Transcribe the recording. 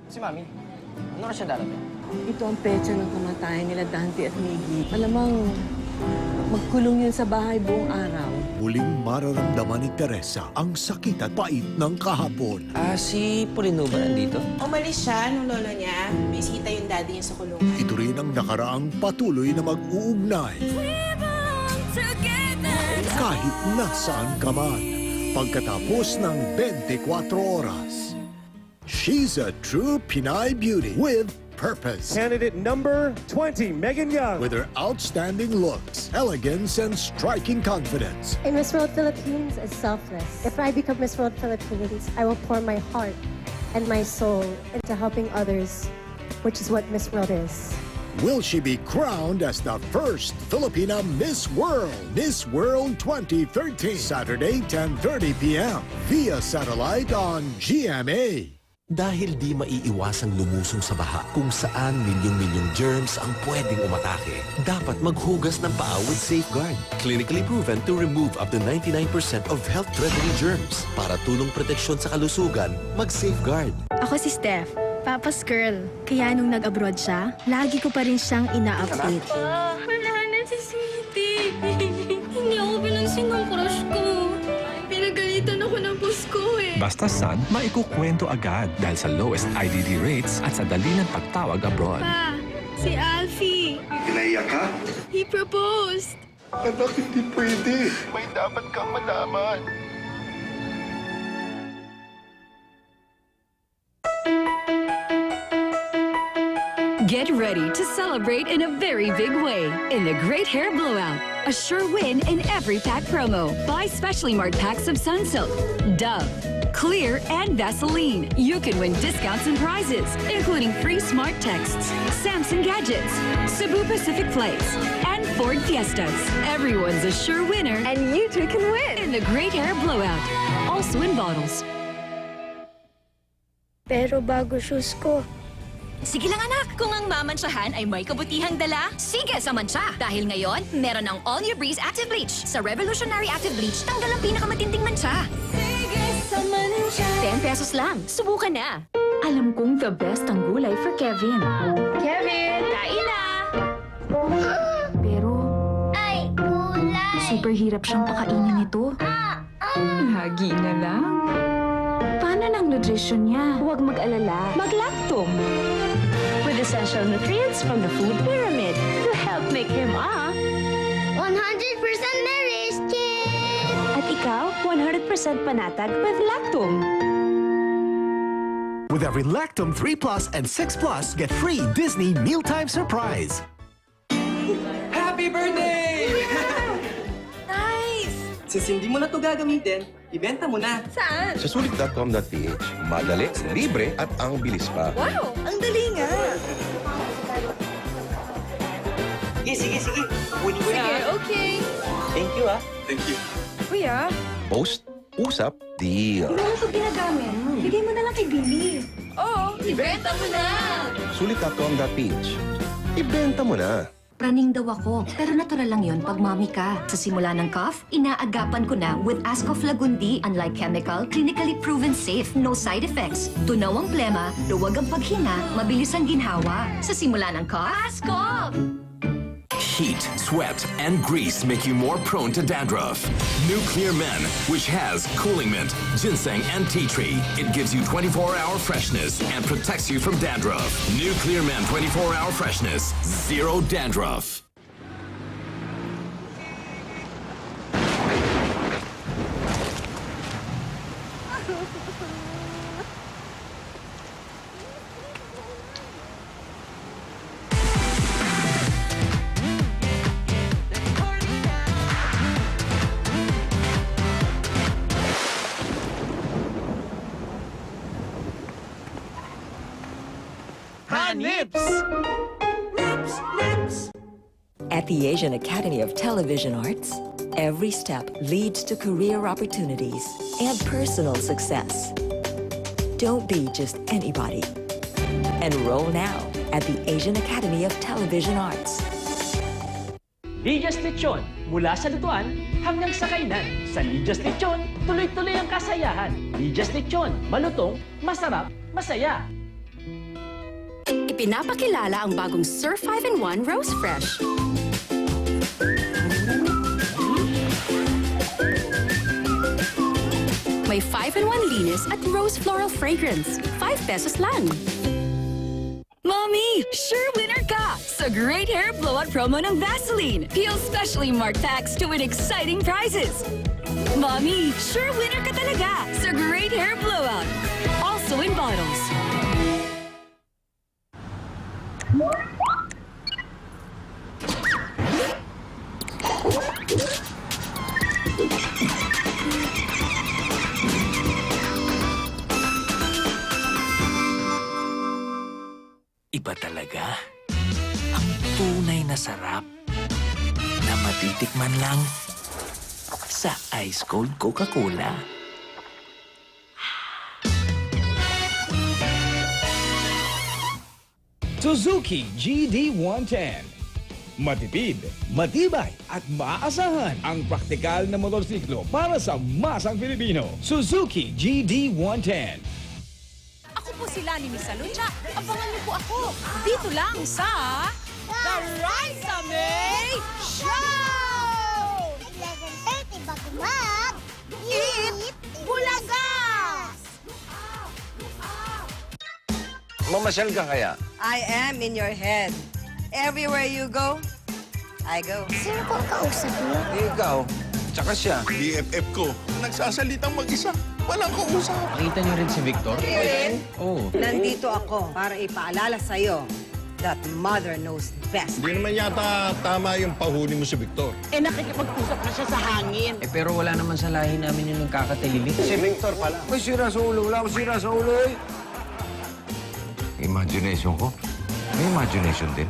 Si Mami, ano na siya darating? Ito ang petsa ng kamatayan nila Dante at Miggy. Alamang, magkulong yun sa bahay buong araw. Muling mararamdaman ni Teresa ang sakit at pait ng kahapon. Si Polino ba nandito? Umalis siya nung lolo niya. Bisita yung daddy niya sa kulungan. Ito rin ang nakaraang patuloy na mag-uugnay. Kahit nasaan ka man, pagkatapos ng 24 oras. She's a true Pinay beauty with purpose. Candidate number 20, Megan Young. With her outstanding looks, elegance, and striking confidence. In Miss World Philippines is selfless. If I become Miss World Philippines, I will pour my heart and my soul into helping others, which is what Miss World is. Will she be crowned as the first Filipina Miss World? Miss World 2013, Saturday, 10:30 p.m. via satellite on GMA. Dahil di maiiwasang lumusong sa baha kung saan milyong-milyong germs ang pwedeng umatake, dapat maghugas ng paa with Safeguard. Clinically proven to remove up to 99% of health-threatening germs. Para tulong proteksyon sa kalusugan, mag-Safeguard. Ako si Steph, Papa's girl. Kaya nung nag-abroad siya, lagi ko pa rin siyang ina-update. Wala na si Sweetie. Hindi ako pinansin ng crush ko. Pinagalitan ako ng boss ko eh. Basta Sun, maikukwento agad dahil sa lowest IDD rates at sa dali ng pagtawag abroad. Pa, si Alfie. Pinaiyak ka? He proposed. Anak, hindi pwede. May dapat kang malaman. Get ready to celebrate in a very big way in the Great Hair Blowout. A sure win in every pack promo. Buy specially marked packs of Sunsilk, Dove, Clear, and Vaseline. You can win discounts and prizes, including free smart texts, Samsung gadgets, Cebu Pacific flights, and Ford Fiestas. Everyone's a sure winner, and you too can win in the Great Hair Blowout. Also in bottles. Pero bago shoes ko. Sige lang anak, kung ang mamansyahan ay may kabutihang dala, sige sa mantsa. Dahil ngayon, meron ng All New Breeze Active Bleach. Sa Revolutionary Active Bleach, tanggal ang pinakamatinding mantsa. Sige sa mantsa. 10 pesos lang, subukan na. Alam kong the best ang gulay for Kevin. Kevin, kain na. Pero, Ay, gulay. super hirap siyang pakainin ito. Lagi na lang. Paano ng nutrition niya? Huwag mag-alala, mag-Lactum. With essential nutrients from the food pyramid to help make him a 100% nourished kid. At ikaw, 100% panatag with Lactum. With every Lactum 3 Plus and 6 Plus, get free Disney Mealtime Surprise. Happy birthday! Nice! Since hindi mo na ito gagamitin, ibenta mo na. Saan? Sa sulit.com.ph, madali, libre, at ang bilis pa. Wow, ang dali nga. Sige. Kunin ko na. Sige, okay. Thank you, ah. Thank you. Kuya, Post, usap, deal. Ano ito ginagamit? Bigay mo na lang kay Billy. oo, ibenta mo na. Sulit.com.ph, ibenta mo na. Praning daw ako, pero natural lang yon pag mami ka. Sa simula ng cough, inaagapan ko na with Ascof Lagundi. Unlike chemical, clinically proven safe, no side effects. Tunaw ang plema, luwag ang paghinga, mabilis ang ginhawa. Sa simula ng cough, Ascof! Heat, sweat, and grease make you more prone to dandruff. New Clear Men, which has cooling mint, ginseng, and tea tree. It gives you 24-hour freshness and protects you from dandruff. New Clear Men 24-hour freshness. Zero dandruff. At the Asian Academy of Television Arts, every step leads to career opportunities and personal success. Don't be just anybody. Enroll now at the Asian Academy of Television Arts. Ligas Lechon, mula sa lutuan hanggang sa kainan. Sa Ligas Lechon, tuloy-tuloy ang kasayahan. Ligas Lechon, malutong, masarap, masaya. Ipinapakilala ang bagong Sir 5-in-1 Rose Fresh. May 5-in-1 linis at rose floral fragrance. 5 pesos lang. Mommy, sure winner ka sa Great Hair Blowout promo ng Vaseline. Peel specially marked packs to win exciting prizes. Mommy, sure winner ka talaga sa Great Hair Blowout. Also in bottles. Iba talaga. Ang tunay na sarap na matitikman lang sa Ice Cold Coca-Cola. Suzuki GD110. Matipid, matibay at maaasahan ang praktikal na motorsiklo para sa masang Pilipino. Suzuki GD110. Ako po sila ni Miss Alucha. Abangan niyo po ako dito lang sa The Raisa May Show! 11:30 bago mag... Eat Bulaga! Mamasyal ka kaya? I am in your head. Everywhere you go, I go. Sino pong kausap mo? Ikaw, tsaka siya. BFF ko, nagsasalitang mag-isa. Walang kausap. Nakita niyo rin si Victor? Kevin, Oo. nandito ako para ipaalala sa'yo that mother knows best. Hindi naman yata tama yung pahuli mo si Victor. Eh nakikipag-usap na siya sa hangin. Pero wala naman sa lahi namin yung nagkakatahimik. Si Victor pala. May sira sa ulo. Wala akong sira sa ulo eh. Imagination ko? May imagination din.